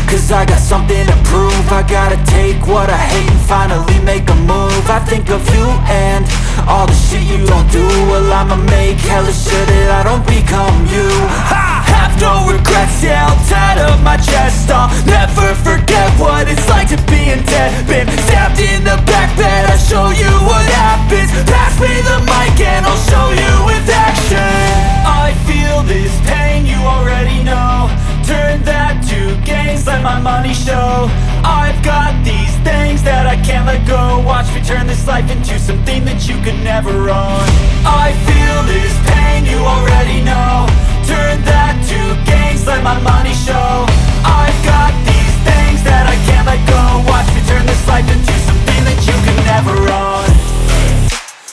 Cause I got something to prove. I gotta take what I hate and finally make a move. I think of you and all the shit you don't do. Well, I'ma make hella sure that I don't become you. I have no regrets, yeah, I'll tattle my chest. I'll never forget what it's like to be in debt. Been stabbed in the back bed, I'll show you what happens. Pass me the mic and I'll show you with action. I feel this pain, you already know. Turn that to gains, let my money show. I've got these things that I can't let go. Watch me turn this life into something that you could never own. I feel this pain, you already know. Turn that to gains, let my money show. I've got these things that I can't let go. Watch me turn this life into something that you could never own.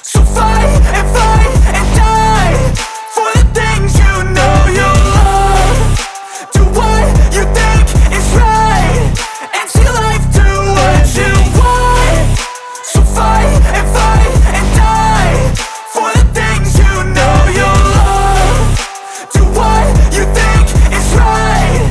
So fight and die for the things you know you love. Do what you think is right and see life do what you want. So fight and die for the things you know you love. Do what you think is right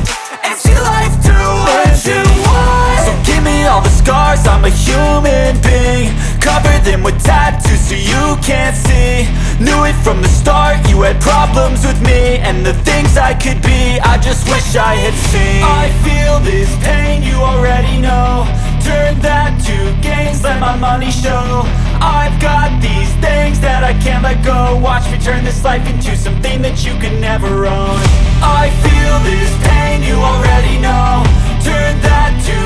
and see life do what you want. So give me all the scars, I'm a human being. Cover them with tattoos so you can't see. Knew it from the start, you had problems with me and the things I could be, I just wish I had seen. I feel this pain, you already know. Turn that to gains, let my money show. I've got these things that I can't let go. Watch me turn this life into something that you can never own. I feel this pain, you already know. Turn that to